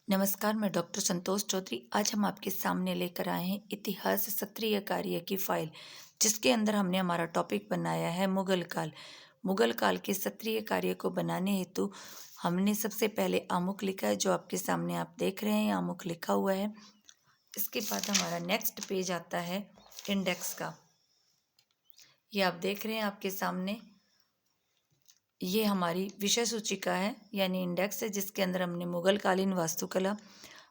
नमस्कार, मैं डॉक्टर संतोष चौधरी। आज हम आपके सामने लेकर आए हैं इतिहास सत्रीय कार्य की फाइल, जिसके अंदर हमने हमारा टॉपिक बनाया है मुगल काल। मुगल काल के सत्रीय कार्य को बनाने हेतु हमने सबसे पहले आमुख लिखा है, जो आपके सामने आप देख रहे हैं, आमुख लिखा हुआ है। इसके बाद हमारा नेक्स्ट पेज आता है इंडेक्स का। ये आप देख रहे हैं आपके सामने, ये हमारी विषय सूचिका है यानी इंडेक्स है, जिसके अंदर हमने मुगल कालीन वास्तुकला,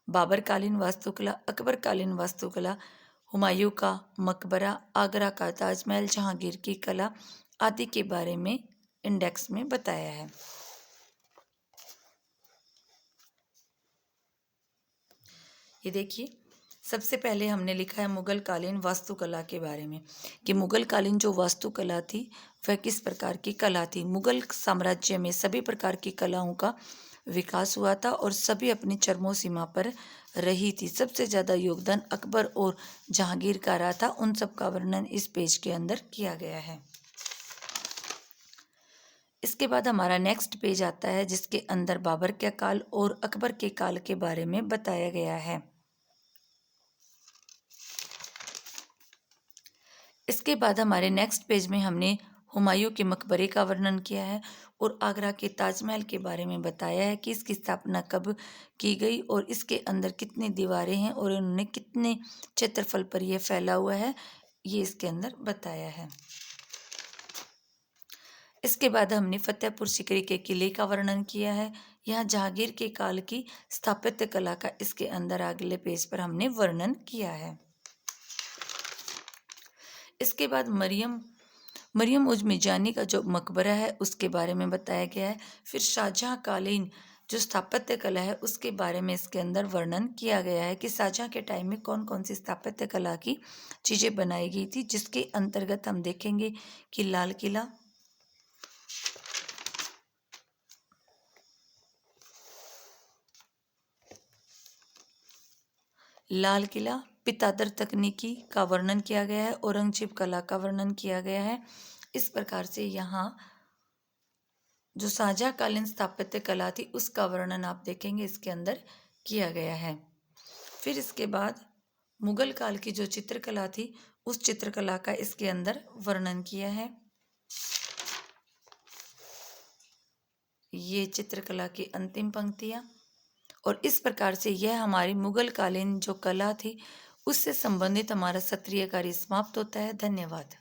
बाबर कालीन वास्तुकला, अकबर कालीन वास्तुकला, हुमायूं का मकबरा, आगरा का ताजमहल, जहांगीर की कला आदि के बारे में इंडेक्स में बताया है। ये देखिए, सबसे पहले हमने लिखा है मुगल कालीन वास्तुकला के बारे में कि मुगल कालीन जो वास्तुकला थी वह किस प्रकार की कला थी। मुगल साम्राज्य में सभी प्रकार की कलाओं का विकास हुआ था और सभी अपनी चरमो सीमा पर रही थी। सबसे ज़्यादा योगदान अकबर और जहांगीर का रहा था। उन सब का वर्णन इस पेज के अंदर किया गया है। इसके बाद हमारा नेक्स्ट पेज आता है, जिसके अंदर बाबर के काल और अकबर के काल के बारे में बताया गया है। इसके बाद हमारे नेक्स्ट पेज में हमने हुमायूं के मकबरे का वर्णन किया है और आगरा के ताजमहल के बारे में बताया है कि इसकी स्थापना कब की गई और इसके अंदर कितनी दीवारें हैं और उन्होंने कितने क्षेत्रफल पर यह फैला हुआ है, ये इसके अंदर बताया है। इसके बाद हमने फतेहपुर सीकरी के किले का वर्णन किया है। यहाँ जहांगीर के काल की स्थापत्य कला का इसके अंदर अगले पेज पर हमने वर्णन किया है। इसके बाद मरियम उज मिजानी का जो मकबरा है उसके बारे में बताया गया है। फिर शाहजहाँ कालीन जो स्थापत्य कला है उसके बारे में इसके अंदर वर्णन किया गया है कि शाहजहाँ के टाइम में कौन कौन सी स्थापत्य कला की चीज़ें बनाई गई थी, जिसके अंतर्गत हम देखेंगे कि लाल किला पितादर तकनीकी का वर्णन किया गया है, औरंगजेब कला का वर्णन किया गया है। इस प्रकार से यहाँ जो शाहजहाँकालीन स्थापत्य कला थी उसका वर्णन आप देखेंगे इसके अंदर किया गया है। फिर इसके बाद मुगल काल की जो चित्रकला थी उस चित्रकला का इसके अंदर वर्णन किया है। ये चित्रकला की अंतिम पंक्तियाँ, और इस प्रकार से यह हमारी मुगल कालीन जो कला थी उससे संबंधित हमारा सत्रीय कार्य समाप्त होता है। धन्यवाद।